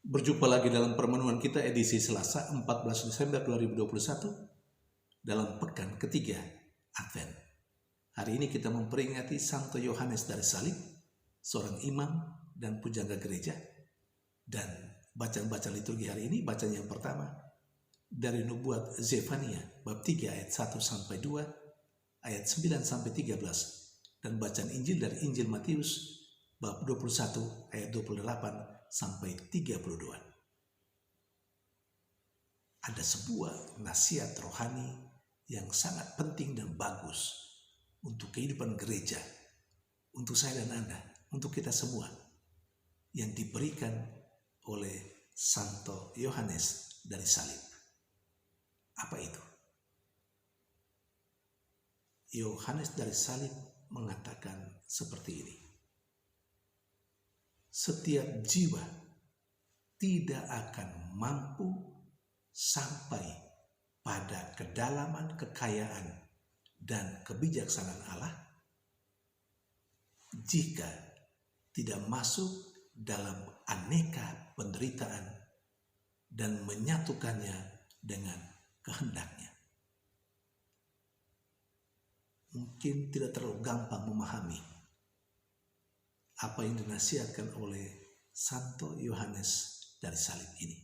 Berjumpa lagi dalam permenuhan kita edisi Selasa 14 Desember 2021 dalam pekan ketiga Advent. Hari ini kita memperingati Santo Yohanes dari Salib, seorang imam dan pujangga gereja. Dan bacaan-bacaan liturgi hari ini, bacaan yang pertama dari nubuat Zefania bab 3 ayat 1 sampai 2, ayat 9 sampai 13, dan bacaan Injil dari Injil Matius bab 21 ayat 28 sampai 32. Ada sebuah nasihat rohani yang sangat penting dan bagus untuk kehidupan gereja, untuk saya dan Anda, untuk kita semua, yang diberikan oleh Santo Yohanes dari Salib. Apa itu? Yohanes dari Salib mengatakan seperti ini. Setiap jiwa tidak akan mampu sampai pada kedalaman kekayaan dan kebijaksanaan Allah jika tidak masuk dalam aneka penderitaan dan menyatukannya dengan kehendaknya. Mungkin tidak terlalu gampang memahami apa yang dinasihatkan oleh Santo Yohanes dari Salib ini.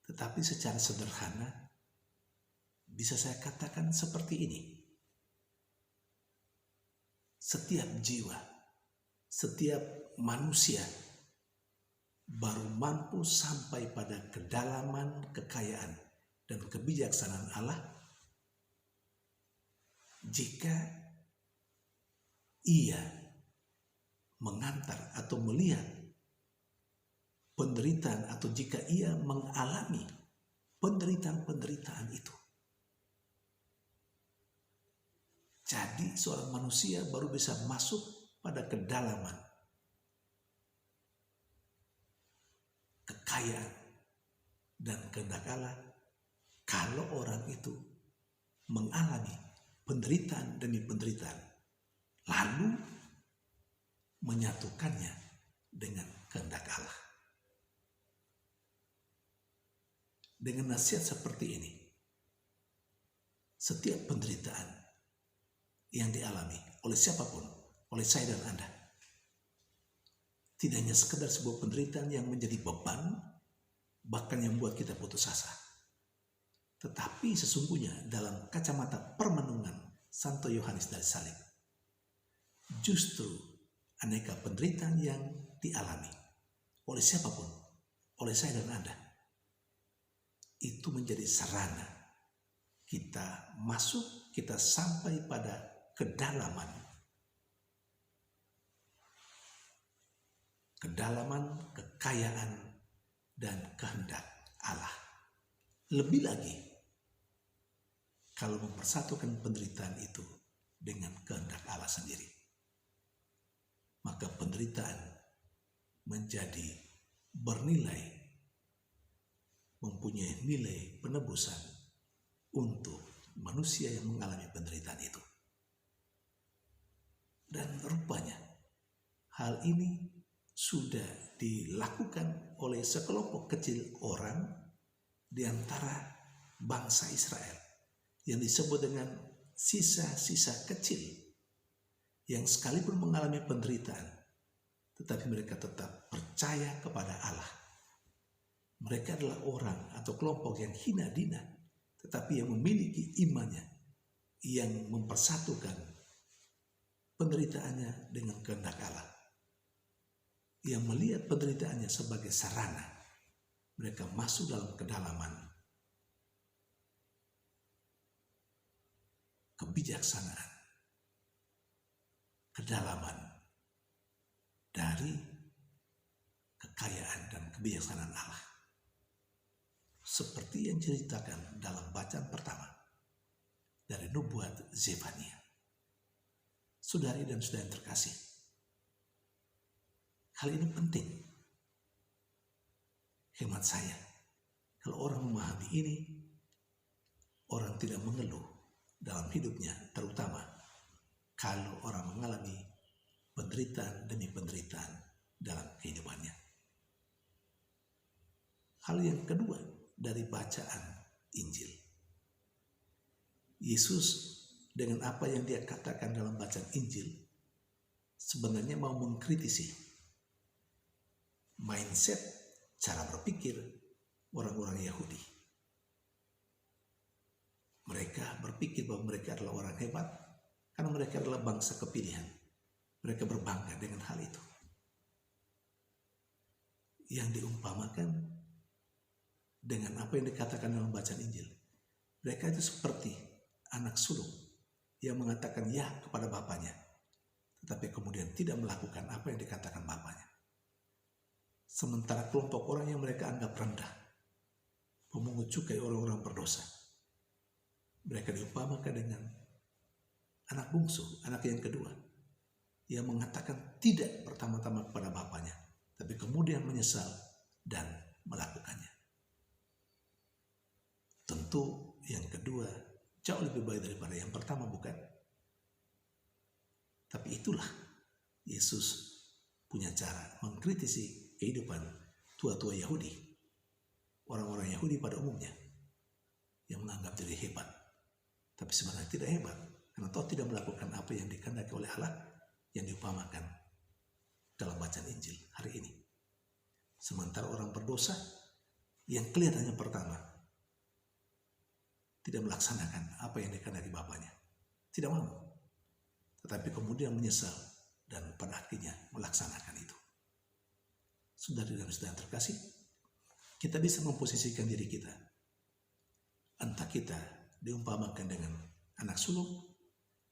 Tetapi secara sederhana bisa saya katakan seperti ini. Setiap jiwa, setiap manusia baru mampu sampai pada kedalaman kekayaan dan kebijaksanaan Allah jika ia mengantar atau melihat penderitaan atau jika ia mengalami penderitaan-penderitaan itu. Jadi seorang manusia baru bisa masuk pada kedalaman kekayaan dan kehendak Allah kalau orang itu mengalami penderitaan demi penderitaan, lalu menyatukannya dengan kehendak Allah. Dengan nasihat seperti ini, setiap penderitaan yang dialami oleh siapapun, oleh saya dan Anda, tidak hanya sekedar sebuah penderitaan yang menjadi beban, bahkan yang membuat kita putus asa. Tetapi sesungguhnya dalam kacamata permenungan Santo Yohanes dari Salib, justru aneka penderitaan yang dialami oleh siapapun, oleh saya dan Anda, itu menjadi sarana kita masuk, kita sampai pada kedalaman kekayaan dan kehendak Allah. Lebih lagi, kalau mempersatukan penderitaan itu dengan kehendak Allah sendiri, maka penderitaan menjadi bernilai, mempunyai nilai penebusan untuk manusia yang mengalami penderitaan itu. Dan rupanya hal ini sudah dilakukan oleh sekelompok kecil orang di antara bangsa Israel yang disebut dengan sisa-sisa kecil, yang sekalipun mengalami penderitaan, tetapi mereka tetap percaya kepada Allah. Mereka adalah orang atau kelompok yang hina dina, tetapi yang memiliki imannya, yang mempersatukan penderitaannya dengan kehendak Allah, yang melihat penderitaannya sebagai sarana mereka masuk dalam kedalaman kebijaksanaan, kedalaman dari kekayaan dan kebijaksanaan Allah. Seperti yang diceritakan dalam bacaan pertama dari nubuat Zefania. Saudari dan saudara yang terkasih, hal ini penting. Hemat saya, kalau orang memahami ini, orang tidak mengeluh dalam hidupnya, terutama kalau orang mengalami penderitaan demi penderitaan dalam kehidupannya. hal yang kedua dari bacaan Injil. Yesus dengan apa yang dia katakan dalam bacaan Injil sebenarnya mau mengkritisi mindset, cara berpikir orang-orang Yahudi. Mereka berpikir bahwa mereka adalah orang hebat karena mereka adalah bangsa kepilihan. Mereka berbangga dengan hal itu. Yang diumpamakan dengan apa yang dikatakan dalam bacaan Injil. Mereka itu seperti anak sulung yang mengatakan ya kepada bapaknya, tetapi kemudian tidak melakukan apa yang dikatakan bapaknya. Sementara kelompok orang yang mereka anggap rendah, memungut cukai orang-orang berdosa, mereka diumpamakan dengan anak bungsu, anak yang kedua, yang mengatakan tidak pertama-tama kepada bapaknya, tapi kemudian menyesal dan melakukannya. Tentu yang kedua jauh lebih baik daripada yang pertama, bukan? Tapi itulah Yesus punya cara mengkritisi kehidupan tua-tua Yahudi, orang-orang Yahudi pada umumnya, yang menganggap diri hebat, tapi sebenarnya tidak hebat, karena toh tidak melakukan apa yang dikehendaki oleh Allah yang diupamakan dalam bacaan Injil hari ini. Sementara orang berdosa yang kelihatannya pertama tidak melaksanakan apa yang dikehendaki bapaknya, tidak mau, tetapi kemudian menyesal dan pada akhirnya melaksanakan itu. Saudara dan saudara terkasih, kita bisa memposisikan diri kita, entah kita diumpamakan dengan anak sulung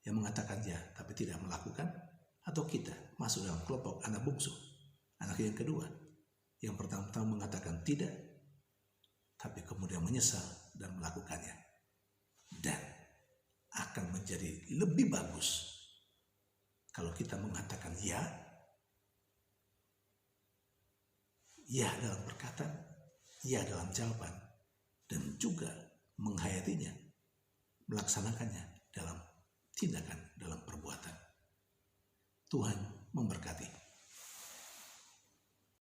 yang mengatakan ya tapi tidak melakukan, atau kita masuk dalam kelompok anak bungsu, anak yang kedua, yang pertama-tama mengatakan tidak, tapi kemudian menyesal dan melakukannya. Dan akan menjadi lebih bagus kalau kita mengatakan ya dalam perkataan, ya dalam jawaban, dan juga menghayatinya, melaksanakannya dalam tindakan, dalam perbuatan. Tuhan memberkati.